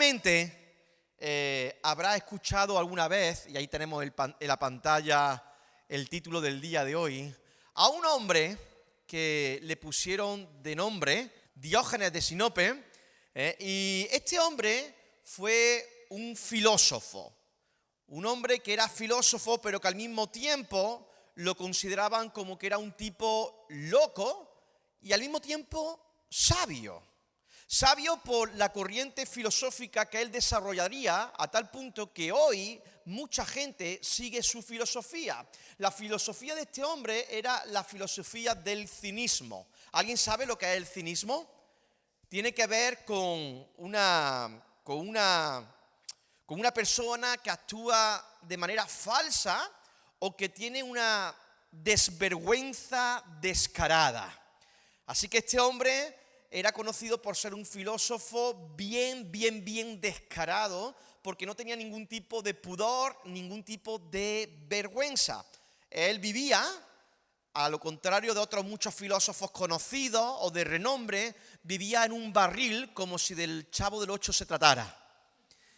Seguramente habrá escuchado alguna vez, y ahí tenemos en la pantalla el título del día de hoy, a un hombre que le pusieron de nombre Diógenes de Sinope, y este hombre fue un filósofo, un hombre que era filósofo, pero que al mismo tiempo lo consideraban como que era un tipo loco y al mismo tiempo sabio. Sabio por la corriente filosófica que él desarrollaría a tal punto que hoy mucha gente sigue su filosofía. La filosofía de este hombre era la filosofía del cinismo. ¿Alguien sabe lo que es el cinismo? Tiene que ver con una persona que actúa de manera falsa o que tiene una desvergüenza descarada. Así que este hombre era conocido por ser un filósofo bien descarado, porque no tenía ningún tipo de pudor, ningún tipo de vergüenza. Él vivía, a lo contrario de otros muchos filósofos conocidos o de renombre, vivía en un barril como si del Chavo del Ocho se tratara.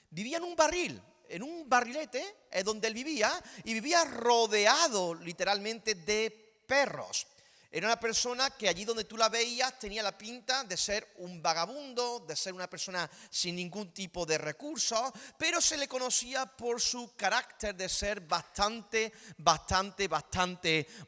Vivía en un barril, en un barrilete es donde él vivía, y vivía rodeado literalmente de perros. Era una persona que allí donde tú la veías tenía la pinta de ser un vagabundo, de ser una persona sin ningún tipo de recursos, pero se le conocía por su carácter de ser bastante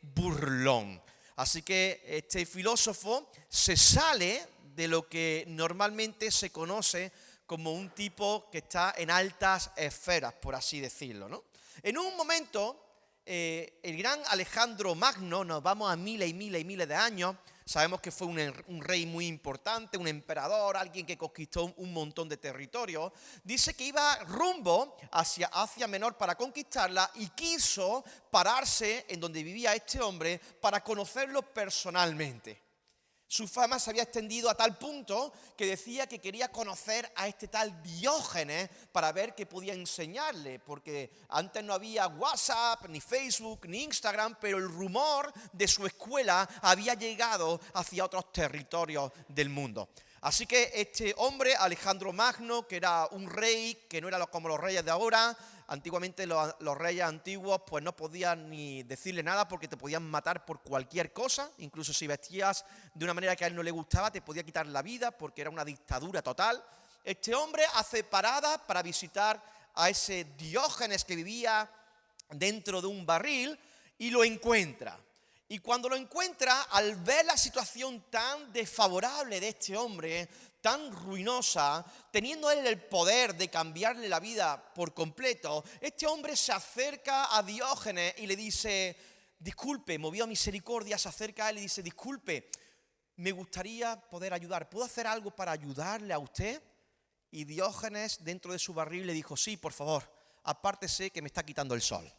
burlón. Así que este filósofo se sale de lo que normalmente se conoce como un tipo que está en altas esferas, por así decirlo, ¿no? En un momento, el gran Alejandro Magno, nos vamos a miles y miles de años, sabemos que fue un rey muy importante, un emperador, alguien que conquistó un montón de territorios, dice que iba rumbo hacia Asia Menor para conquistarla y quiso pararse en donde vivía este hombre para conocerlo personalmente. Su fama se había extendido a tal punto que decía que quería conocer a este tal Diógenes para ver qué podía enseñarle, porque antes no había WhatsApp, ni Facebook, ni Instagram, pero el rumor de su escuela había llegado hacia otros territorios del mundo. Así que este hombre, Alejandro Magno, que era un rey que no era como los reyes de ahora. Antiguamente los reyes antiguos pues no podían ni decirle nada porque te podían matar por cualquier cosa, incluso si vestías de una manera que a él no le gustaba te podía quitar la vida porque era una dictadura total. Este hombre hace parada para visitar a ese Diógenes que vivía dentro de un barril y lo encuentra. Y cuando lo encuentra, al ver la situación tan desfavorable de este hombre, tan ruinosa, teniendo él el poder de cambiarle la vida por completo, este hombre se acerca a Diógenes y le dice, disculpe, movido a misericordia, se acerca a él y dice, disculpe, me gustaría poder ayudar, ¿puedo hacer algo para ayudarle a usted? Y Diógenes, dentro de su barril, le dijo, sí, por favor, apártese que me está quitando el sol.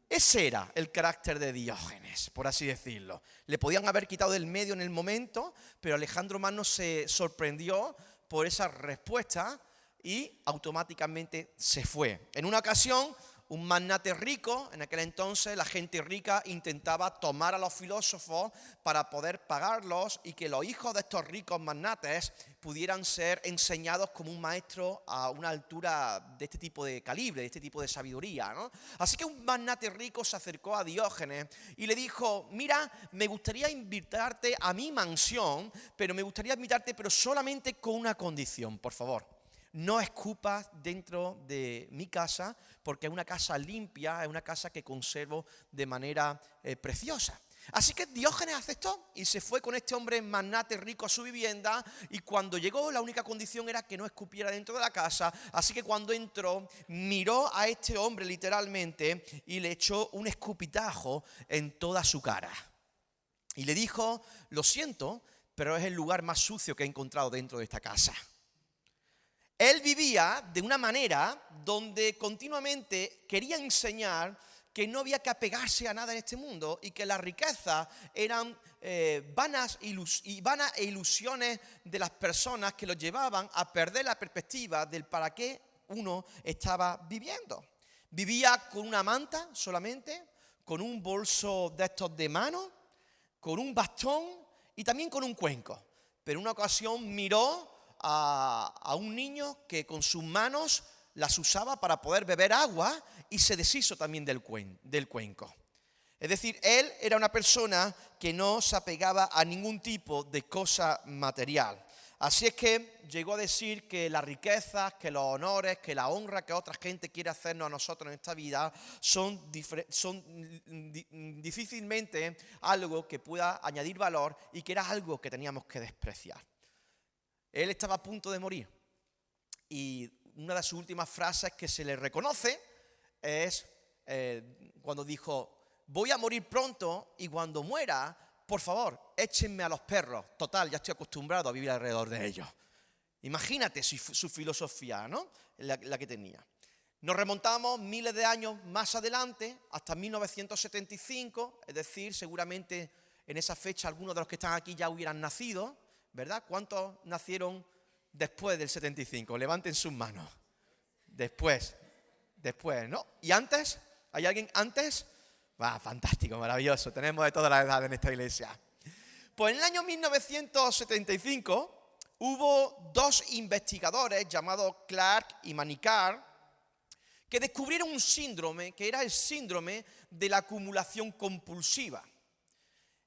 Ese era el carácter de Diógenes, por así decirlo. Le podían haber quitado del medio en el momento, pero Alejandro Magno se sorprendió por esa respuesta y automáticamente se fue. En una ocasión, un magnate rico, en aquel entonces la gente rica intentaba tomar a los filósofos para poder pagarlos y que los hijos de estos ricos magnates pudieran ser enseñados como un maestro a una altura de este tipo de calibre, de este tipo de sabiduría, ¿no? Así que un magnate rico se acercó a Diógenes y le dijo, mira, me gustaría invitarte a mi mansión, pero me gustaría invitarte, pero solamente con una condición, por favor. No escupas dentro de mi casa porque es una casa limpia, es una casa que conservo de manera preciosa. Así que Diógenes aceptó y se fue con este hombre magnate rico a su vivienda y cuando llegó la única condición era que no escupiera dentro de la casa. Así que cuando entró miró a este hombre literalmente y le echó un escupitajo en toda su cara. Y le dijo, lo siento, pero es el lugar más sucio que he encontrado dentro de esta casa. Él vivía de una manera donde continuamente quería enseñar que no había que apegarse a nada en este mundo y que la riqueza eran vanas ilusiones de las personas que los llevaban a perder la perspectiva del para qué uno estaba viviendo. Vivía con una manta solamente, con un bolso de estos de mano, con un bastón y también con un cuenco. Pero en una ocasión miró a un niño que con sus manos las usaba para poder beber agua y se deshizo también del cuenco. Es decir, él era una persona que no se apegaba a ningún tipo de cosa material. Así es que llegó a decir que las riquezas, que los honores, que la honra que otra gente quiere hacernos a nosotros en esta vida son difícilmente algo que pueda añadir valor y que era algo que teníamos que despreciar. Él estaba a punto de morir y una de sus últimas frases que se le reconoce es cuando dijo: voy a morir pronto y cuando muera, por favor, échenme a los perros. Total, ya estoy acostumbrado a vivir alrededor de ellos. Imagínate su filosofía, ¿no? La que tenía. Nos remontamos miles de años más adelante, hasta 1975, es decir, seguramente en esa fecha algunos de los que están aquí ya hubieran nacido, ¿verdad? ¿Cuántos nacieron después del 75? Levanten sus manos. Después, ¿no? ¿Y antes? ¿Hay alguien antes? Fantástico, maravilloso. Tenemos de todas las edades en esta iglesia. Pues en el año 1975 hubo dos investigadores llamados Clark y Manikar que descubrieron un síndrome que era el síndrome de la acumulación compulsiva.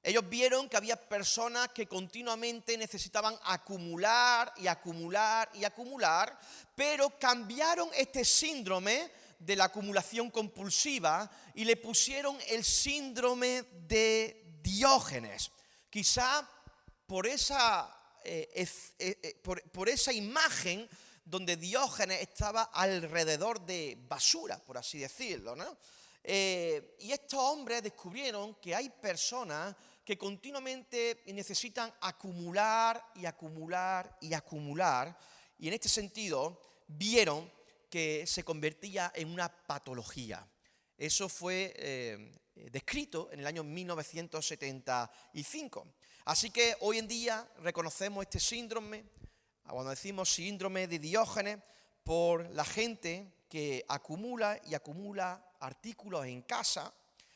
Ellos vieron que había personas que continuamente necesitaban acumular y acumular y acumular, pero cambiaron este síndrome de la acumulación compulsiva y le pusieron el síndrome de Diógenes. Quizá por esa imagen donde Diógenes estaba alrededor de basura, por así decirlo, ¿no? Y estos hombres descubrieron que hay personas que continuamente necesitan acumular y acumular y acumular, y en este sentido vieron que se convertía en una patología. Eso fue descrito en el año 1975. Así que hoy en día reconocemos este síndrome, cuando decimos síndrome de Diógenes, por la gente que acumula y acumula artículos en casa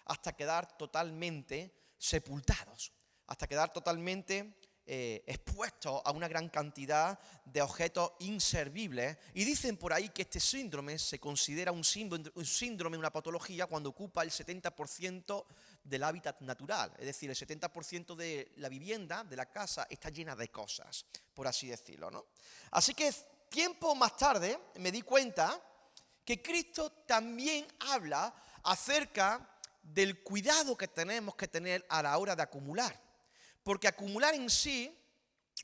hasta quedar totalmente sepultados, hasta quedar totalmente expuestos a una gran cantidad de objetos inservibles. Y dicen por ahí que este síndrome se considera un síndrome, una patología, cuando ocupa el 70% del hábitat natural. Es decir, el 70% de la vivienda, de la casa, está llena de cosas, por así decirlo, ¿no? Así que tiempo más tarde me di cuenta que Cristo también habla acerca del cuidado que tenemos que tener a la hora de acumular. Porque acumular en sí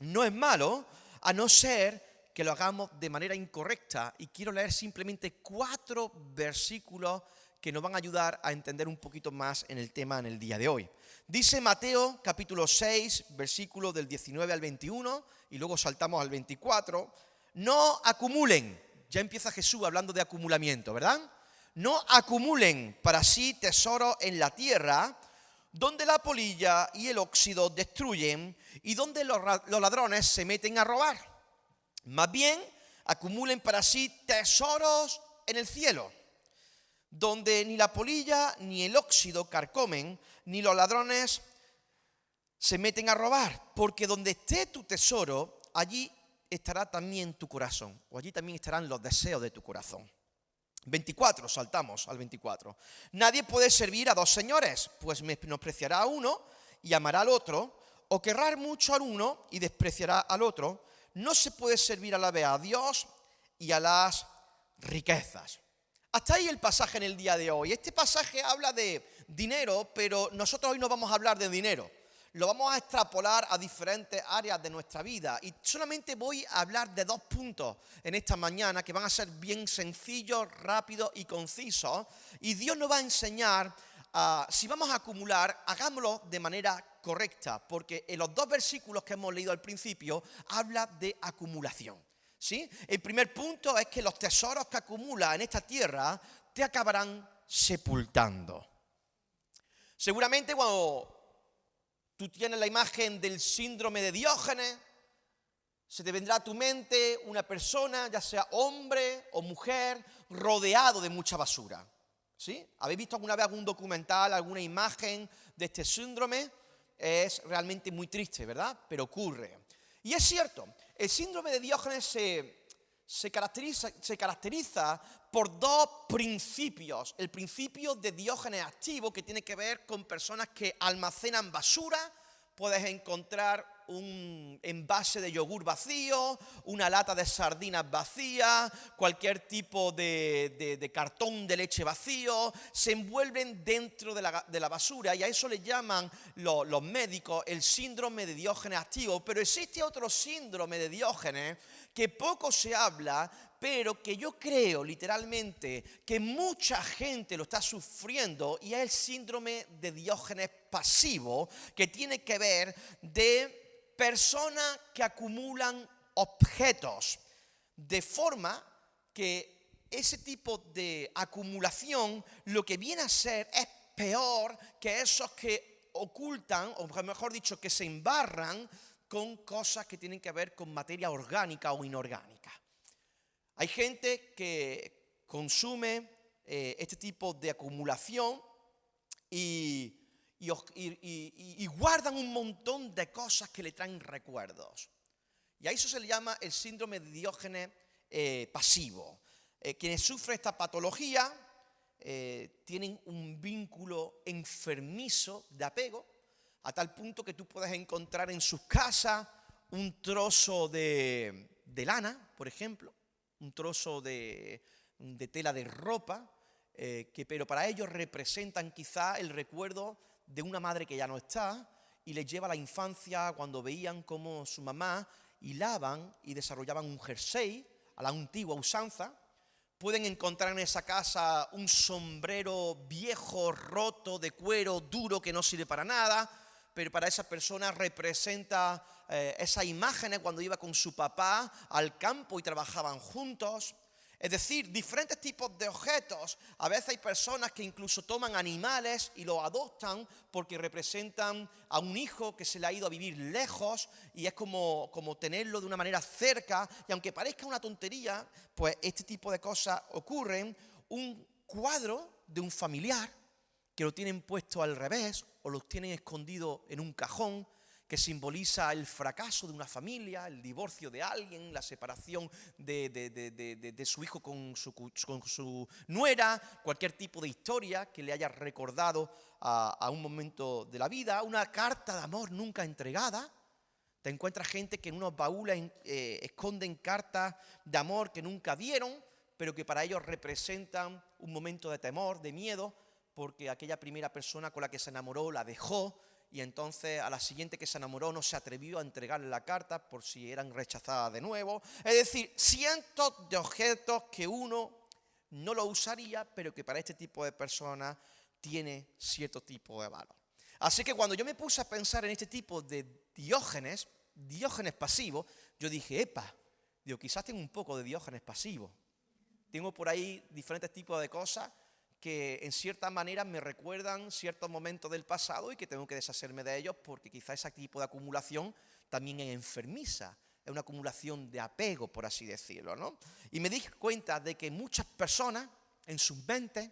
no es malo, a no ser que lo hagamos de manera incorrecta. Y quiero leer simplemente 4 versículos que nos van a ayudar a entender un poquito más en el tema en el día de hoy. Dice Mateo capítulo 6, versículo del 19 al 21, y luego saltamos al 24. No acumulen. Ya empieza Jesús hablando de acumulamiento, ¿verdad? No acumulen para sí tesoros en la tierra, donde la polilla y el óxido destruyen y donde los ladrones se meten a robar. Más bien, acumulen para sí tesoros en el cielo, donde ni la polilla ni el óxido carcomen, ni los ladrones se meten a robar. Porque donde esté tu tesoro, allí estará también tu corazón, o allí también estarán los deseos de tu corazón. 24, saltamos al 24. Nadie puede servir a 2 señores, pues menospreciará a uno y amará al otro, o querrá mucho al uno y despreciará al otro. No se puede servir a la vez a Dios y a las riquezas. Hasta ahí el pasaje en el día de hoy. Este pasaje habla de dinero, pero nosotros hoy no vamos a hablar de dinero. Lo vamos a extrapolar a diferentes áreas de nuestra vida. Y solamente voy a hablar de 2 puntos en esta mañana que van a ser bien sencillos, rápidos y concisos. Y Dios nos va a enseñar, si vamos a acumular, hagámoslo de manera correcta. Porque en los 2 versículos que hemos leído al principio, habla de acumulación, ¿sí? El primer punto es que los tesoros que acumulas en esta tierra te acabarán sepultando. Seguramente cuando tú tienes la imagen del síndrome de Diógenes, se te vendrá a tu mente una persona, ya sea hombre o mujer, rodeado de mucha basura, ¿sí? ¿Habéis visto alguna vez algún documental, alguna imagen de este síndrome? Es realmente muy triste, ¿verdad? Pero ocurre. Y es cierto, El síndrome de Diógenes se caracteriza por dos principios. El principio de Diógenes activo, que tiene que ver con personas que almacenan basura. Puedes encontrar un envase de yogur vacío, una lata de sardinas vacía, cualquier tipo de cartón de leche vacío, se envuelven dentro de la basura, y a eso le llaman los médicos el síndrome de Diógenes activo. Pero existe otro síndrome de Diógenes que poco se habla, pero que yo creo literalmente que mucha gente lo está sufriendo, y es el síndrome de Diógenes pasivo, que tiene que ver de personas que acumulan objetos, de forma que ese tipo de acumulación lo que viene a ser es peor que esos que ocultan, o mejor dicho, que se embarran con cosas que tienen que ver con materia orgánica o inorgánica. Hay gente que consume este tipo de acumulación y guardan un montón de cosas que le traen recuerdos. Y a eso se le llama el síndrome de Diógenes pasivo. Quienes sufren esta patología tienen un vínculo enfermizo de apego, a tal punto que tú puedes encontrar en sus casas un trozo de lana, por ejemplo, un trozo de tela de ropa, pero para ellos representan quizá el recuerdo de una madre que ya no está, y les lleva a la infancia cuando veían cómo su mamá hilaban y desarrollaban un jersey a la antigua usanza. Pueden encontrar en esa casa un sombrero viejo, roto, de cuero, duro, que no sirve para nada, pero para esa persona representa esas imágenes cuando iba con su papá al campo y trabajaban juntos. Es decir, diferentes tipos de objetos. A veces hay personas que incluso toman animales y los adoptan porque representan a un hijo que se le ha ido a vivir lejos, y es como tenerlo de una manera cerca. Y aunque parezca una tontería, pues este tipo de cosas ocurren. Un cuadro de un familiar que lo tienen puesto al revés o lo tienen escondido en un cajón, que simboliza el fracaso de una familia, el divorcio de alguien, la separación de su hijo con su nuera, cualquier tipo de historia que le haya recordado a un momento de la vida. Una carta de amor nunca entregada. Te encuentras gente que en unos baúles esconden cartas de amor que nunca dieron, pero que para ellos representan un momento de temor, de miedo, porque aquella primera persona con la que se enamoró la dejó, y entonces a la siguiente que se enamoró no se atrevió a entregarle la carta por si eran rechazadas de nuevo. Es decir, cientos de objetos que uno no lo usaría, pero que para este tipo de personas tiene cierto tipo de valor. Así que cuando yo me puse a pensar en este tipo de Diógenes pasivo, yo dije, digo, quizás tengo un poco de Diógenes pasivo. Tengo por ahí diferentes tipos de cosas que en cierta manera me recuerdan ciertos momentos del pasado y que tengo que deshacerme de ellos, porque quizá ese tipo de acumulación también es enfermiza, es una acumulación de apego, por así decirlo, ¿no? Y me di cuenta de que muchas personas en sus mentes,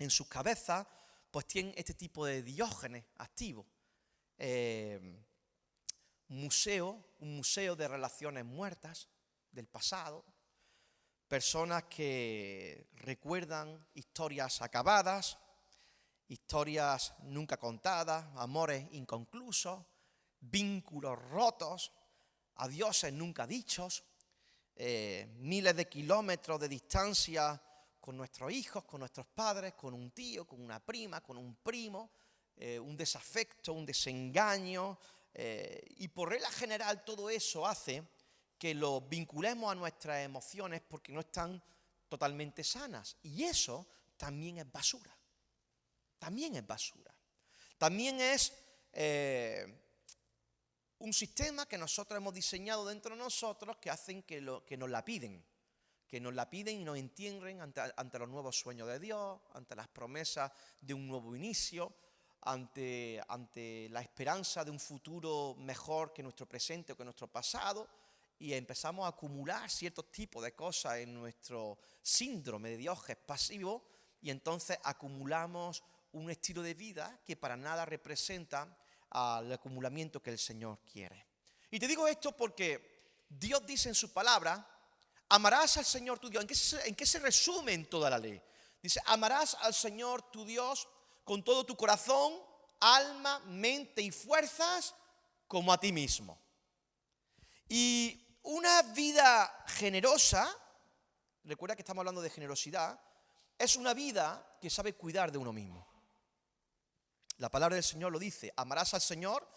en sus cabezas, pues tienen este tipo de Diógenes activo. Un museo de relaciones muertas del pasado. Personas que recuerdan historias acabadas, historias nunca contadas, amores inconclusos, vínculos rotos, adioses nunca dichos, miles de kilómetros de distancia con nuestros hijos, con nuestros padres, con un tío, con una prima, con un primo, un desafecto, un desengaño, y por regla general todo eso hace que lo vinculemos a nuestras emociones porque no están totalmente sanas. Y eso también es basura. También es basura. También es un sistema que nosotros hemos diseñado dentro de nosotros, que hacen que nos la piden. Que nos la piden y nos entienden ante los nuevos sueños de Dios, ante las promesas de un nuevo inicio, ante la esperanza de un futuro mejor que nuestro presente o que nuestro pasado. Y empezamos a acumular ciertos tipos de cosas en nuestro síndrome de Diógenes pasivo, y entonces acumulamos un estilo de vida que para nada representa el acumulamiento que el Señor quiere. Y te digo esto porque Dios dice en su palabra, amarás al Señor tu Dios. ¿En qué se resume en toda la ley? Dice, amarás al Señor tu Dios con todo tu corazón, alma, mente y fuerzas, como a ti mismo. Y una vida generosa, recuerda que estamos hablando de generosidad, es una vida que sabe cuidar de uno mismo. La palabra del Señor lo dice, amarás al Señor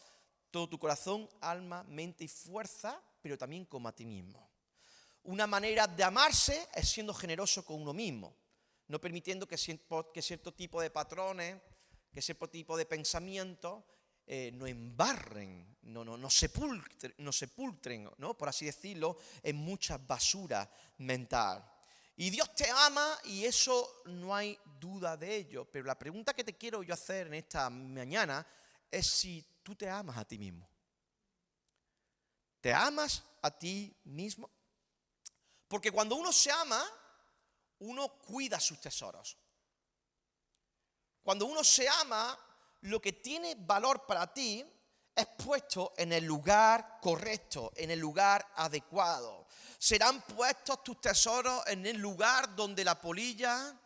todo tu corazón, alma, mente y fuerza, pero también como a ti mismo. Una manera de amarse es siendo generoso con uno mismo, no permitiendo que cierto tipo de patrones, que cierto tipo de pensamientos nos embarren, nos sepultren, ¿no? Por así decirlo, en mucha basura mental. Y Dios te ama y eso no hay duda de ello. Pero la pregunta que te quiero yo hacer en esta mañana es si tú te amas a ti mismo. ¿Te amas a ti mismo? Porque cuando uno se ama, uno cuida sus tesoros. Cuando uno se ama, lo que tiene valor para ti es puesto en el lugar correcto, en el lugar adecuado. Serán puestos tus tesoros en el lugar donde la polilla,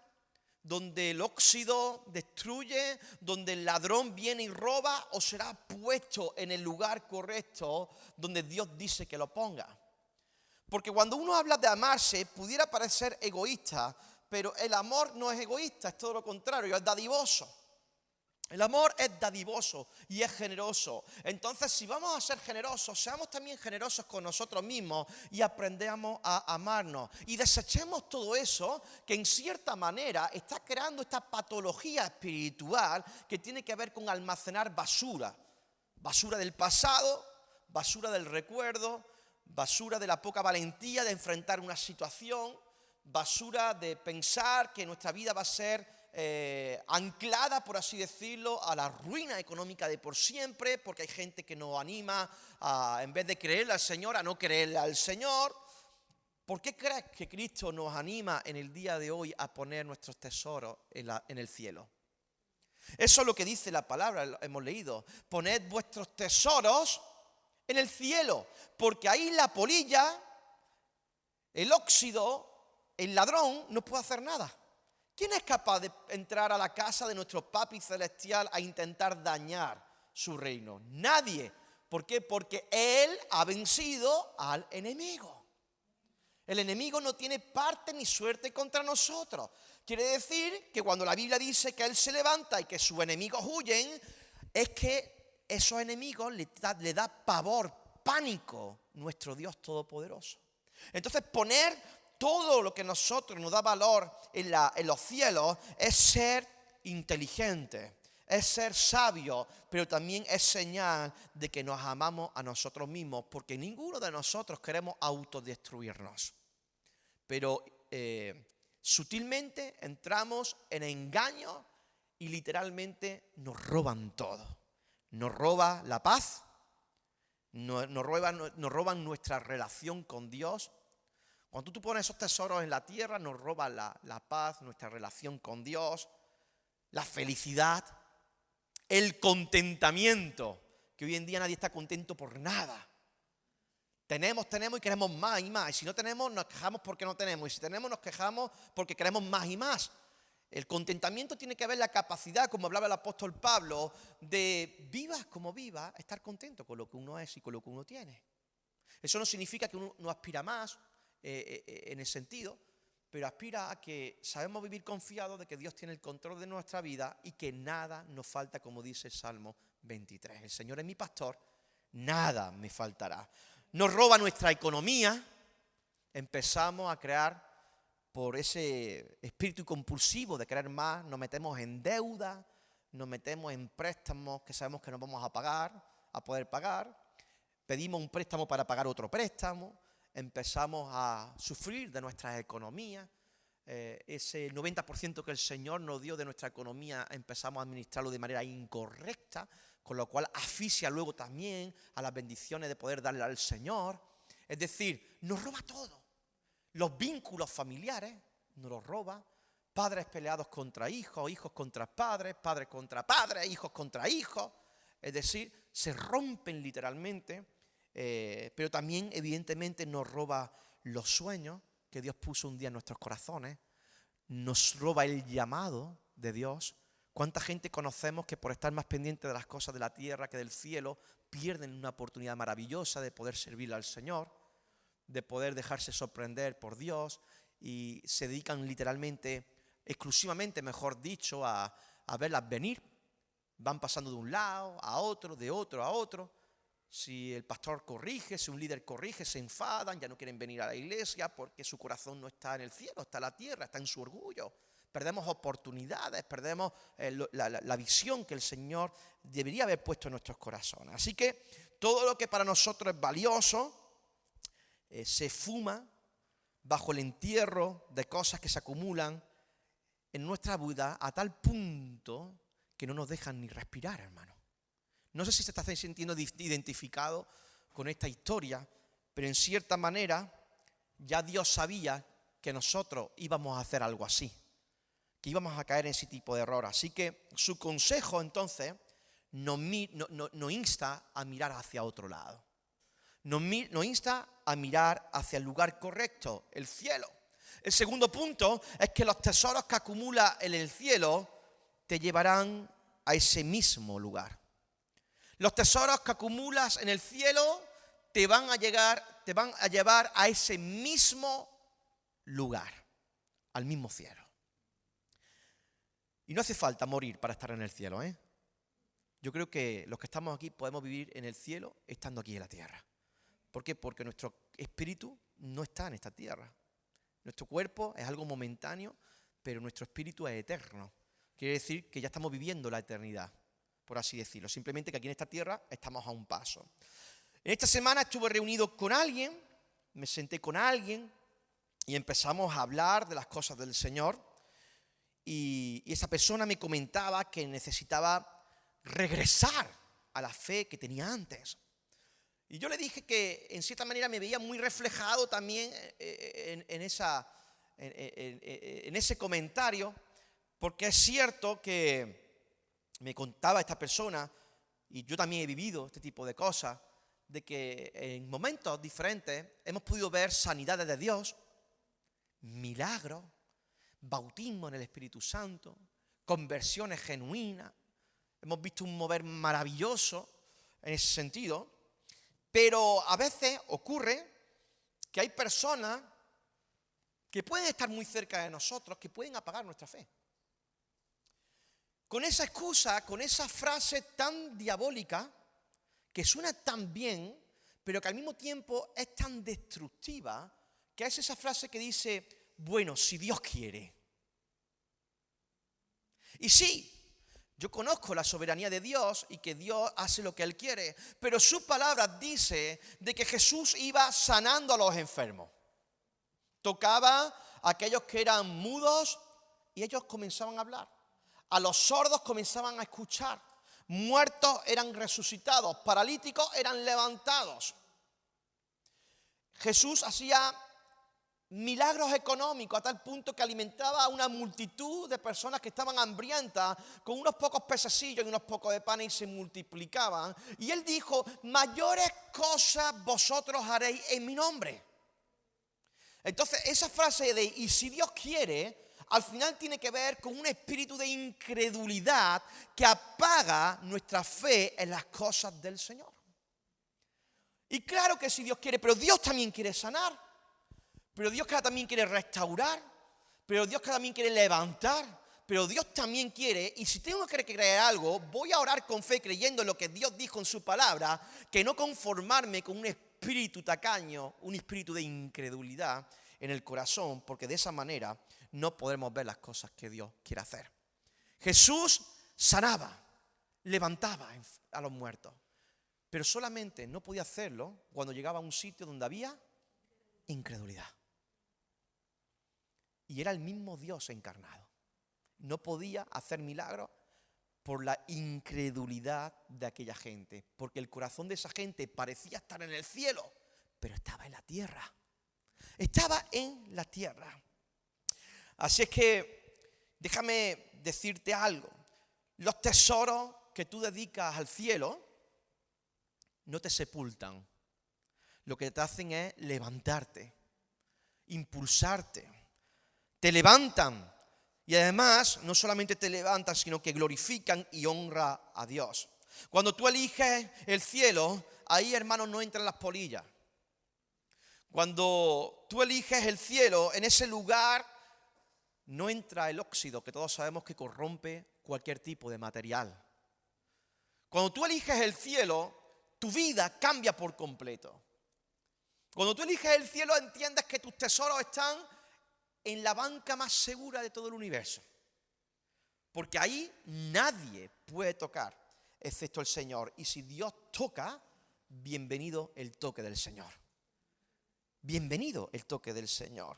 donde el óxido destruye, donde el ladrón viene y roba, o será puesto en el lugar correcto donde Dios dice que lo ponga. Porque cuando uno habla de amarse, pudiera parecer egoísta, pero el amor no es egoísta, es todo lo contrario, es dadivoso. El amor es dadivoso y es generoso. Entonces, si vamos a ser generosos, seamos también generosos con nosotros mismos y aprendamos a amarnos. Y desechemos todo eso que en cierta manera está creando esta patología espiritual que tiene que ver con almacenar basura. Basura del pasado, basura del recuerdo, basura de la poca valentía de enfrentar una situación, basura de pensar que nuestra vida va a ser anclada, por así decirlo, a la ruina económica de por siempre, porque hay gente que nos anima a, en vez de creerle al Señor, a no creerle al Señor. ¿Por qué crees que Cristo nos anima en el día de hoy a poner nuestros tesoros en el cielo? Eso es lo que dice la palabra, hemos leído. Poned vuestros tesoros en el cielo, porque ahí la polilla, el óxido, el ladrón no puede hacer nada. ¿Quién es capaz de entrar a la casa de nuestro Papi Celestial a intentar dañar su reino? Nadie. ¿Por qué? Porque Él ha vencido al enemigo. El enemigo no tiene parte ni suerte contra nosotros. Quiere decir que cuando la Biblia dice que Él se levanta y que sus enemigos huyen, es que esos enemigos le da pavor, pánico, nuestro Dios Todopoderoso. Entonces poner todo lo que a nosotros nos da valor en los cielos es ser inteligente, es ser sabio, pero también es señal de que nos amamos a nosotros mismos, porque ninguno de nosotros queremos autodestruirnos. Pero sutilmente entramos en engaño y literalmente nos roban todo. Nos roba la paz, nos roban nuestra relación con Dios. Cuando tú pones esos tesoros en la tierra, nos roban la paz, nuestra relación con Dios, la felicidad, el contentamiento, que hoy en día nadie está contento por nada. Tenemos y queremos más y más. Y si no tenemos, nos quejamos porque no tenemos. Y si tenemos, nos quejamos porque queremos más y más. El contentamiento tiene que ver la capacidad, como hablaba el apóstol Pablo, de vivas como vivas, estar contento con lo que uno es y con lo que uno tiene. Eso no significa que uno no aspira más, en el sentido, pero aspira a que sabemos vivir confiados de que Dios tiene el control de nuestra vida y que nada nos falta, como dice el Salmo 23. El Señor es mi pastor, nada me faltará. Nos roba nuestra economía, empezamos a crear por ese espíritu compulsivo de querer más, nos metemos en deuda, nos metemos en préstamos que sabemos que no vamos a poder pagar, pedimos un préstamo para pagar otro préstamo, empezamos a sufrir de nuestras economías, ese 90% que el Señor nos dio de nuestra economía empezamos a administrarlo de manera incorrecta, con lo cual asfixia luego también a las bendiciones de poder darle al Señor. Es decir, nos roba todo. Los vínculos familiares nos los roba, padres peleados contra hijos, hijos contra padres, padres contra padres, hijos contra hijos. Es decir, se rompen literalmente pero también evidentemente nos roba los sueños que Dios puso un día en nuestros corazones, nos roba el llamado de Dios. ¿Cuánta gente conocemos que por estar más pendiente de las cosas de la tierra que del cielo pierden una oportunidad maravillosa de poder servirle al Señor, de poder dejarse sorprender por Dios y se dedican literalmente, exclusivamente, mejor dicho, a verlas venir? Van pasando de un lado a otro, de otro a otro. Si el pastor corrige, si un líder corrige, se enfadan, ya no quieren venir a la iglesia porque su corazón no está en el cielo, está en la tierra, está en su orgullo. Perdemos oportunidades, perdemos la visión que el Señor debería haber puesto en nuestros corazones. Así que todo lo que para nosotros es valioso se fuma bajo el entierro de cosas que se acumulan en nuestra vida a tal punto que no nos dejan ni respirar, hermano. No sé si se está sintiendo identificado con esta historia, pero en cierta manera ya Dios sabía que nosotros íbamos a hacer algo así, que íbamos a caer en ese tipo de error. Así que su consejo entonces nos insta a mirar hacia otro lado. Nos insta a mirar hacia el lugar correcto, el cielo. El segundo punto es que los tesoros que acumulas en el cielo te llevarán a ese mismo lugar. Los tesoros que acumulas en el cielo te van a llevar a ese mismo lugar, al mismo cielo. Y no hace falta morir para estar en el cielo, ¿eh? Yo creo que los que estamos aquí podemos vivir en el cielo estando aquí en la tierra. ¿Por qué? Porque nuestro espíritu no está en esta tierra. Nuestro cuerpo es algo momentáneo, pero nuestro espíritu es eterno. Quiere decir que ya estamos viviendo la eternidad, por así decirlo. Simplemente que aquí en esta tierra estamos a un paso. En esta semana estuve reunido con alguien, me senté con alguien y empezamos a hablar de las cosas del Señor. Y esa persona me comentaba que necesitaba regresar a la fe que tenía antes. Y yo le dije que en cierta manera me veía muy reflejado también en ese comentario, porque es cierto que me contaba esta persona, y yo también he vivido este tipo de cosas, de que en momentos diferentes hemos podido ver sanidades de Dios, milagros, bautismo en el Espíritu Santo, conversiones genuinas. Hemos visto un mover maravilloso en ese sentido, pero a veces ocurre que hay personas que pueden estar muy cerca de nosotros, que pueden apagar nuestra fe. Con esa excusa, con esa frase tan diabólica, que suena tan bien, pero que al mismo tiempo es tan destructiva, que es esa frase que dice, bueno, si Dios quiere. Y sí, yo conozco la soberanía de Dios y que Dios hace lo que Él quiere, pero su palabra dice de que Jesús iba sanando a los enfermos. Tocaba a aquellos que eran mudos y ellos comenzaban a hablar. A los sordos comenzaban a escuchar. Muertos eran resucitados, paralíticos eran levantados. Jesús hacía milagros económicos a tal punto que alimentaba a una multitud de personas que estaban hambrientas con unos pocos pececillos y unos pocos de pan y se multiplicaban. Y Él dijo, mayores cosas vosotros haréis en mi nombre. Entonces esa frase de y si Dios quiere, al final tiene que ver con un espíritu de incredulidad que apaga nuestra fe en las cosas del Señor. Y claro que si Dios quiere, pero Dios también quiere sanar. Pero Dios también quiere restaurar, pero Dios también quiere levantar, pero Dios también quiere, y si tengo que creer algo, voy a orar con fe creyendo en lo que Dios dijo en su palabra, que no conformarme con un espíritu tacaño, un espíritu de incredulidad en el corazón, porque de esa manera no podremos ver las cosas que Dios quiere hacer. Jesús sanaba, levantaba a los muertos, pero solamente no podía hacerlo cuando llegaba a un sitio donde había incredulidad. Y era el mismo Dios encarnado. No podía hacer milagros por la incredulidad de aquella gente, porque el corazón de esa gente parecía estar en el cielo, pero estaba en la tierra. Estaba en la tierra. Así es que déjame decirte algo. Los tesoros que tú dedicas al cielo no te sepultan, lo que te hacen es levantarte, impulsarte. Te levantan y además no solamente te levantan, sino que glorifican y honran a Dios. Cuando tú eliges el cielo, ahí, hermanos, no entran las polillas. Cuando tú eliges el cielo, en ese lugar no entra el óxido, que todos sabemos que corrompe cualquier tipo de material. Cuando tú eliges el cielo, tu vida cambia por completo. Cuando tú eliges el cielo, entiendes que tus tesoros están en la banca más segura de todo el universo. Porque ahí nadie puede tocar, excepto el Señor. Y si Dios toca, bienvenido el toque del Señor. Bienvenido el toque del Señor.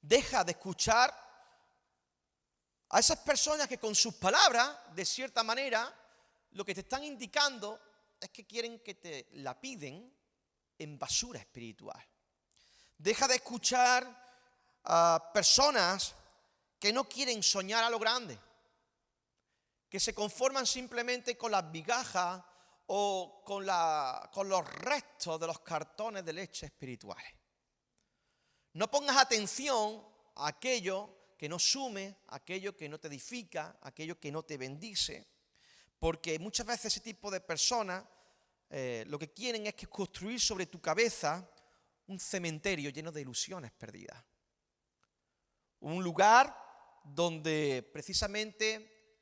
Deja de escuchar a esas personas que con sus palabras, de cierta manera, lo que te están indicando es que quieren que te lapiden en basura espiritual. Deja de escuchar a personas que no quieren soñar a lo grande, que se conforman simplemente con las migajas o con los restos de los cartones de leche espirituales. No pongas atención a aquello que no sume, a aquello que no te edifica, a aquello que no te bendice, porque muchas veces ese tipo de personas lo que quieren es que construir sobre tu cabeza un cementerio lleno de ilusiones perdidas. Un lugar donde precisamente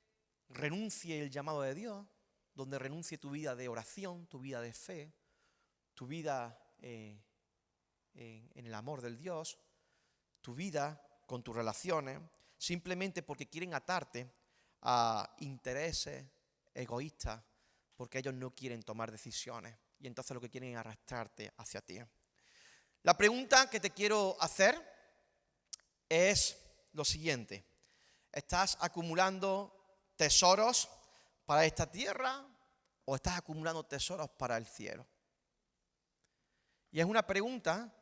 renuncie el llamado de Dios, donde renuncie tu vida de oración, tu vida de fe, tu vida en el amor del Dios, tu vida con tus relaciones, simplemente porque quieren atarte a intereses egoístas, porque ellos no quieren tomar decisiones y entonces lo que quieren es arrastrarte hacia ti. La pregunta que te quiero hacer es lo siguiente: ¿estás acumulando tesoros para esta tierra o estás acumulando tesoros para el cielo? Y es una pregunta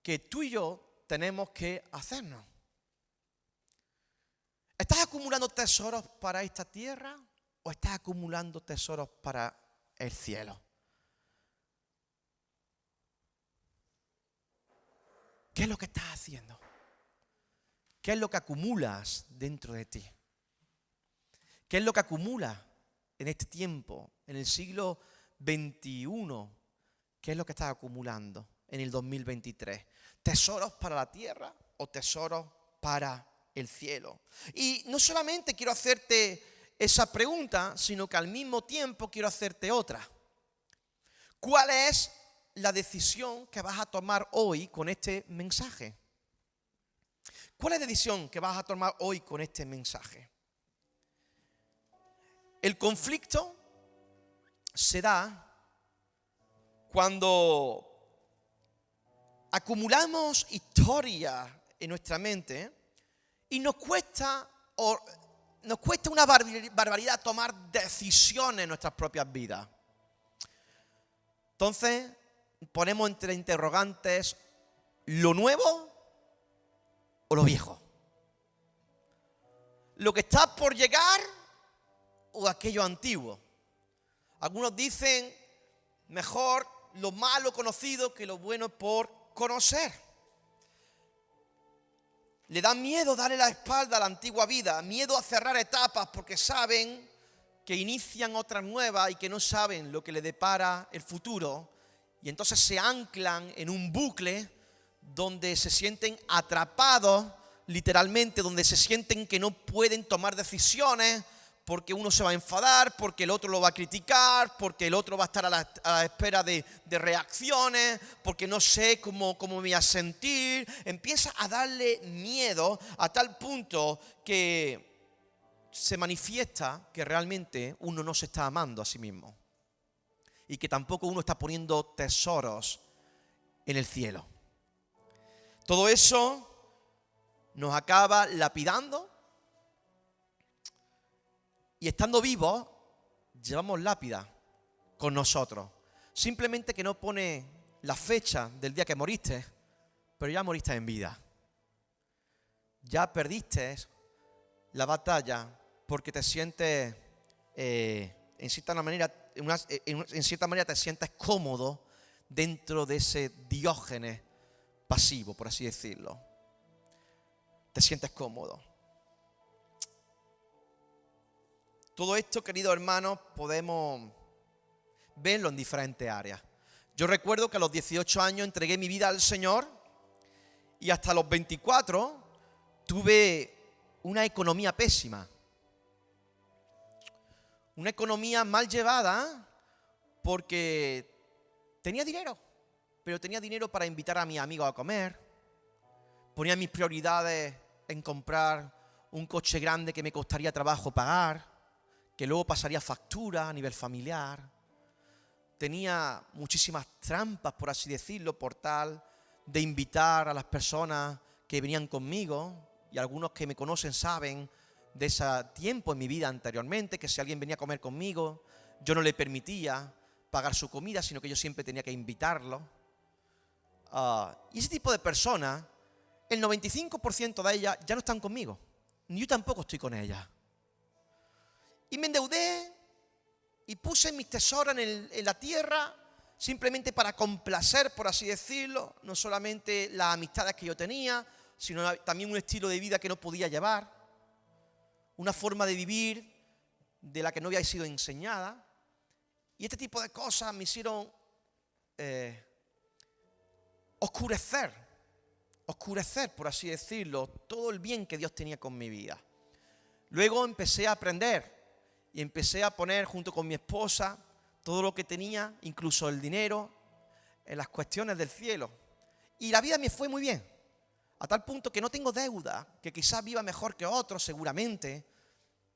que tú y yo tenemos que hacernos. ¿Estás acumulando tesoros para esta tierra o estás acumulando tesoros para el cielo? ¿Qué es lo que estás haciendo? ¿Qué es lo que acumulas dentro de ti? ¿Qué es lo que acumulas en este tiempo, en el siglo XXI? ¿Qué es lo que estás acumulando en el 2023? ¿Tesoros para la tierra o tesoros para el cielo? Y no solamente quiero hacerte esa pregunta, sino que al mismo tiempo quiero hacerte otra. ¿Cuál es la decisión que vas a tomar hoy con este mensaje? ¿Cuál es la decisión que vas a tomar hoy con este mensaje? El conflicto se da cuando acumulamos historias en nuestra mente y nos cuesta una barbaridad tomar decisiones en nuestras propias vidas. Entonces, ponemos entre interrogantes lo nuevo o lo viejo. Lo que está por llegar o aquello antiguo. Algunos dicen mejor lo malo conocido que lo bueno por conocer. Le da miedo darle la espalda a la antigua vida, miedo a cerrar etapas porque saben que inician otras nuevas y que no saben lo que le depara el futuro. Y entonces se anclan en un bucle donde se sienten atrapados, literalmente, donde se sienten que no pueden tomar decisiones porque uno se va a enfadar, porque el otro lo va a criticar, porque el otro va a estar a la espera de reacciones, porque no sé cómo me voy a sentir. Empieza a darle miedo a tal punto que se manifiesta que realmente uno no se está amando a sí mismo y que tampoco uno está poniendo tesoros en el cielo. Todo eso nos acaba lapidando y estando vivos llevamos lápida con nosotros. Simplemente que no pone la fecha del día que moriste, pero ya moriste en vida. Ya perdiste la batalla porque te sientes, en cierta manera te sientes cómodo dentro de ese Diógenes pasivo, por así decirlo. Te sientes cómodo. Todo esto, queridos hermanos, podemos verlo en diferentes áreas. Yo recuerdo que a los 18 años entregué mi vida al Señor y hasta los 24 tuve una economía pésima. Una economía mal llevada porque tenía dinero, pero tenía dinero para invitar a mis amigos a comer. Ponía mis prioridades en comprar un coche grande que me costaría trabajo pagar, que luego pasaría factura a nivel familiar. Tenía muchísimas trampas, por así decirlo, por tal de invitar a las personas que venían conmigo, y algunos que me conocen saben de ese tiempo en mi vida anteriormente, que si alguien venía a comer conmigo, yo no le permitía pagar su comida, sino que yo siempre tenía que invitarlo. Y ese tipo de personas, el 95% de ellas ya no están conmigo, ni yo tampoco estoy con ellas. Y me endeudé y puse mis tesoros en la tierra simplemente para complacer, por así decirlo, no solamente las amistades que yo tenía, sino también un estilo de vida que no podía llevar, una forma de vivir de la que no había sido enseñada. Y este tipo de cosas me hicieron oscurecer, por así decirlo, todo el bien que Dios tenía con mi vida. Luego empecé a aprender y empecé a poner junto con mi esposa todo lo que tenía, incluso el dinero, en las cuestiones del cielo. Y la vida me fue muy bien, a tal punto que no tengo deuda, que quizás viva mejor que otros seguramente,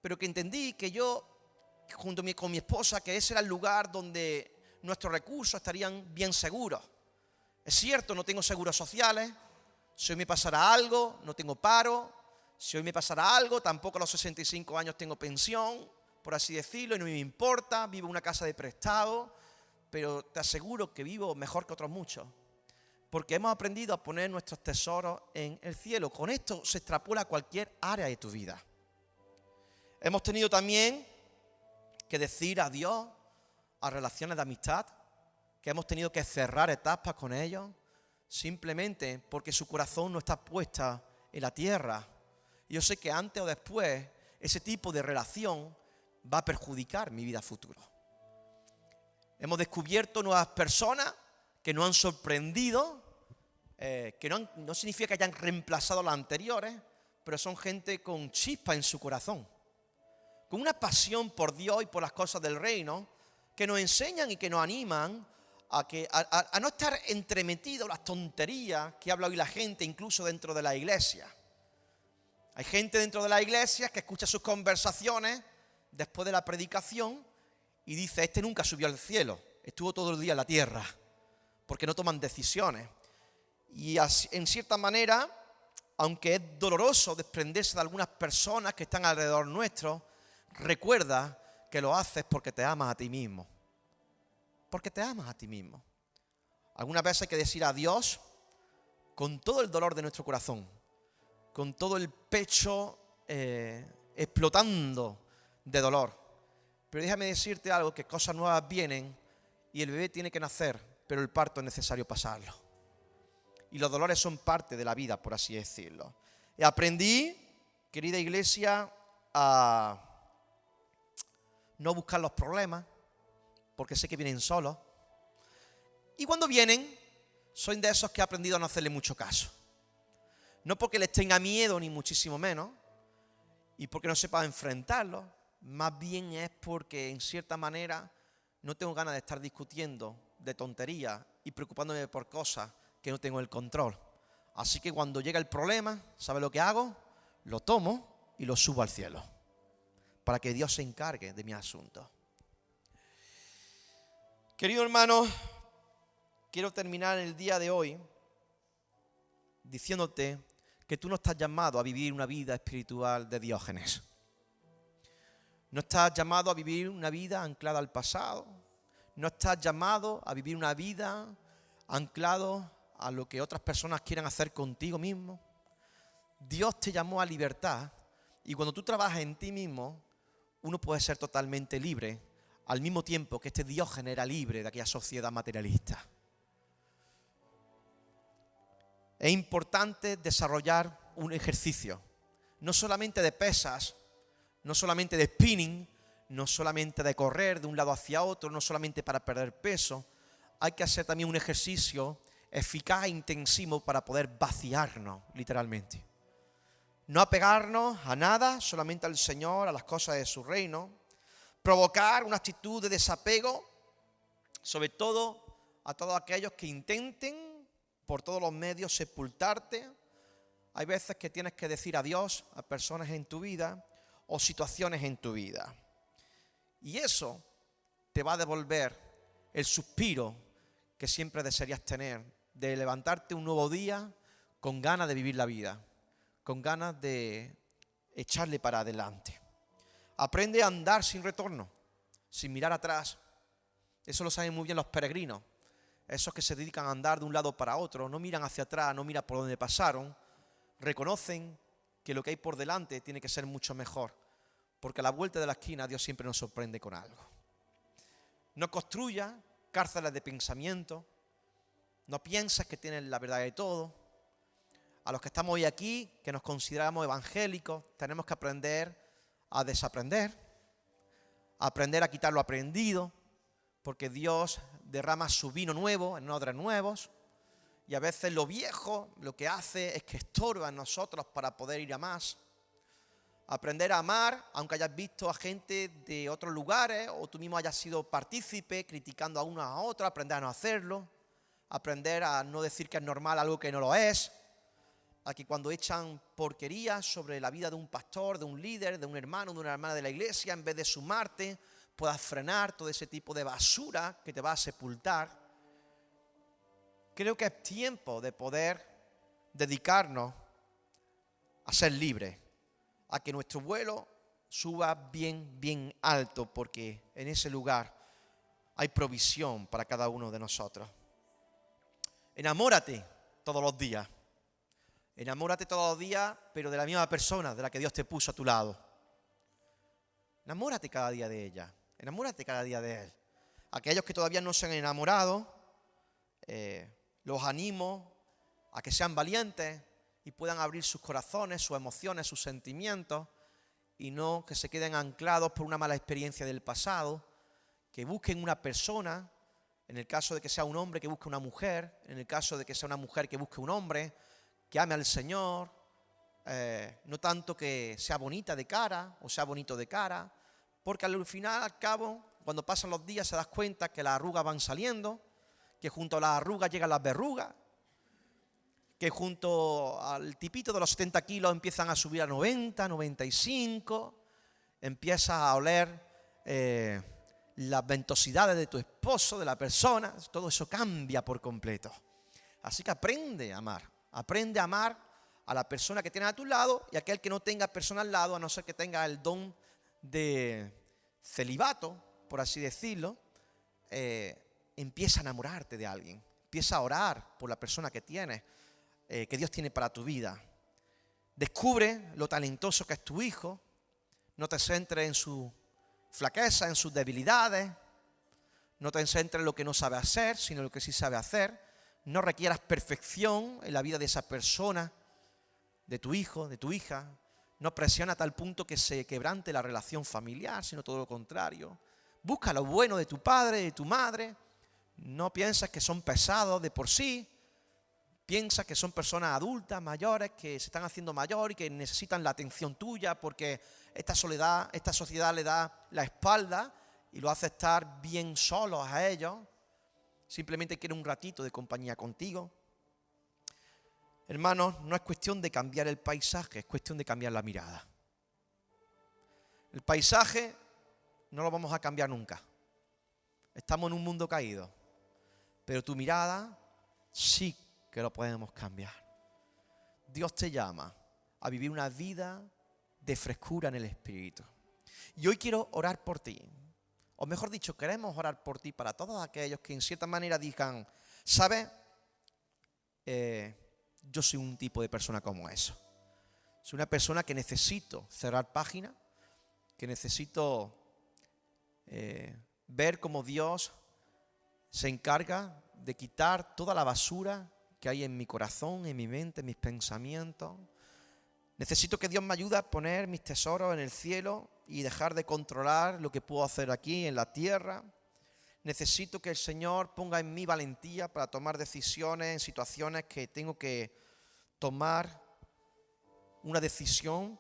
pero que entendí que yo, junto con mi esposa, que ese era el lugar donde nuestros recursos estarían bien seguros. Es cierto, no tengo seguros sociales, si hoy me pasara algo, no tengo paro, si hoy me pasara algo, tampoco a los 65 años tengo pensión, por así decirlo, y no me importa, vivo en una casa de prestado, pero te aseguro que vivo mejor que otros muchos, porque hemos aprendido a poner nuestros tesoros en el cielo. Con esto se extrapola a cualquier área de tu vida. Hemos tenido también que decir adiós a relaciones de amistad, que hemos tenido que cerrar etapas con ellos, simplemente porque su corazón no está puesta en la tierra. Y yo sé que antes o después ese tipo de relación va a perjudicar mi vida futura. Hemos descubierto nuevas personas que nos han sorprendido, que no significa que hayan reemplazado a las anteriores, pero son gente con chispa en su corazón, con una pasión por Dios y por las cosas del reino, que nos enseñan y que nos animan a no estar entremetidos en las tonterías que habla hoy la gente, incluso dentro de la iglesia. Hay gente dentro de la iglesia que escucha sus conversaciones después de la predicación y dice: este nunca subió al cielo, estuvo todo el día en la tierra, porque no toman decisiones. Y así, en cierta manera, aunque es doloroso desprenderse de algunas personas que están alrededor nuestro, recuerda que lo haces porque te amas a ti mismo. Porque te amas a ti mismo. Algunas veces hay que decir adiós con todo el dolor de nuestro corazón, con todo el pecho explotando de dolor. Pero déjame decirte algo, que cosas nuevas vienen y el bebé tiene que nacer, pero el parto es necesario pasarlo. Y los dolores son parte de la vida, por así decirlo. Y aprendí, querida iglesia, a no buscar los problemas, porque sé que vienen solos. Y cuando vienen, soy de esos que he aprendido a no hacerle mucho caso. No porque les tenga miedo, ni muchísimo menos, y porque no sepa enfrentarlos, más bien es porque, en cierta manera, no tengo ganas de estar discutiendo de tonterías y preocupándome por cosas que no tengo el control. Así que cuando llega el problema, ¿sabe lo que hago? Lo tomo y lo subo al cielo, para que Dios se encargue de mi asunto. Querido hermano, quiero terminar el día de hoy diciéndote que tú no estás llamado a vivir una vida espiritual de Diógenes. No estás llamado a vivir una vida anclada al pasado. No estás llamado a vivir una vida anclado a lo que otras personas quieran hacer contigo mismo. Dios te llamó a libertad, y cuando tú trabajas en ti mismo, uno puede ser totalmente libre, al mismo tiempo que este Diógenes era libre de aquella sociedad materialista. es importante desarrollar un ejercicio, no solamente de pesas, no solamente de spinning, no solamente de correr de un lado hacia otro, no solamente para perder peso. Hay que hacer también un ejercicio eficaz e intensivo para poder vaciarnos, literalmente. No apegarnos a nada, solamente al Señor, a las cosas de su reino. Provocar una actitud de desapego, sobre todo a todos aquellos que intenten por todos los medios sepultarte. Hay veces que tienes que decir adiós a personas en tu vida o situaciones en tu vida. Y eso te va a devolver el suspiro que siempre desearías tener, de levantarte un nuevo día con ganas de vivir la vida, con ganas de echarle para adelante. Aprende a andar sin retorno, sin mirar atrás. Eso lo saben muy bien los peregrinos. Esos que se dedican a andar de un lado para otro, no miran hacia atrás, no miran por donde pasaron, reconocen que lo que hay por delante tiene que ser mucho mejor, porque a la vuelta de la esquina Dios siempre nos sorprende con algo. No construyas cárceles de pensamiento, no piensas que tienes la verdad de todo. A los que estamos hoy aquí, que nos consideramos evangélicos, tenemos que aprender a desaprender, a aprender a quitar lo aprendido, porque Dios derrama su vino nuevo en odres nuevos, y a veces lo viejo lo que hace es que estorba en nosotros para poder ir a más. Aprender a amar, aunque hayas visto a gente de otros lugares o tú mismo hayas sido partícipe criticando a uno a otro, aprender a no hacerlo, aprender a no decir que es normal algo que no lo es, a que cuando echan porquerías sobre la vida de un pastor, de un líder, de un hermano, de una hermana de la iglesia, en vez de sumarte, puedas frenar todo ese tipo de basura que te va a sepultar. Creo que es tiempo de poder dedicarnos a ser libres, a que nuestro vuelo suba bien alto, porque en ese lugar hay provisión para cada uno de nosotros. Enamórate todos los días. Enamórate todos los días, pero de la misma persona de la que Dios te puso a tu lado. Enamórate cada día de ella. Enamórate cada día de él. Aquellos que todavía no se han enamorado, los animo a que sean valientes y puedan abrir sus corazones, sus emociones, sus sentimientos, y no que se queden anclados por una mala experiencia del pasado, que busquen una persona, en el caso de que sea un hombre que busque una mujer, en el caso de que sea una mujer que busque un hombre, que ame al Señor, no tanto que sea bonita de cara o sea bonito de cara, porque al final, al cabo, cuando pasan los días se das cuenta que las arrugas van saliendo, que junto a las arrugas llegan las verrugas, que junto al tipito de los 70 kilos empiezan a subir a 90, 95, empiezas a oler las ventosidades de tu esposo, de la persona, todo eso cambia por completo. Así que aprende a amar a la persona que tienes a tu lado, y aquel que no tenga persona al lado, a no ser que tenga el don de celibato, por así decirlo, empieza a enamorarte de alguien, empieza a orar por la persona que tienes, que Dios tiene para tu vida. Descubre lo talentoso que es tu hijo, no te centres en su flaqueza, en sus debilidades, no te centres en lo que no sabe hacer, sino en lo que sí sabe hacer. No requieras perfección en la vida de esa persona, de tu hijo, de tu hija. No presiona a tal punto que se quebrante la relación familiar, sino todo lo contrario. Busca lo bueno de tu padre, de tu madre. No piensas que son pesados de por sí. Piensa que son personas adultas, mayores, que se están haciendo mayor y que necesitan la atención tuya, porque esta sociedad le da la espalda y lo hace estar bien solos a ellos. Simplemente quiere un ratito de compañía contigo. Hermanos, no es cuestión de cambiar el paisaje, es cuestión de cambiar la mirada. El paisaje no lo vamos a cambiar nunca. Estamos en un mundo caído, pero tu mirada sí que lo podemos cambiar. Dios te llama a vivir una vida de frescura en el Espíritu. Y hoy quiero orar por ti. O mejor dicho, queremos orar por ti para todos aquellos que en cierta manera digan, ¿sabes? Yo soy un tipo de persona como eso. Soy una persona que necesito cerrar páginas, que necesito ver cómo Dios se encarga de quitar toda la basura que hay en mi corazón, en mi mente, en mis pensamientos. Necesito que Dios me ayude a poner mis tesoros en el cielo y dejar de controlar lo que puedo hacer aquí en la tierra. Necesito que el Señor ponga en mí valentía para tomar decisiones en situaciones que tengo que tomar una decisión.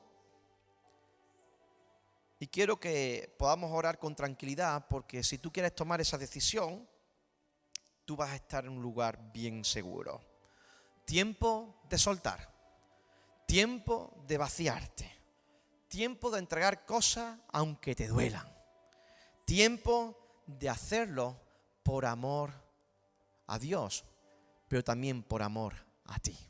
Y quiero que podamos orar con tranquilidad, porque si tú quieres tomar esa decisión, tú vas a estar en un lugar bien seguro. Tiempo de soltar, tiempo de vaciarte, tiempo de entregar cosas aunque te duelan, tiempo de hacerlo por amor a Dios, pero también por amor a ti.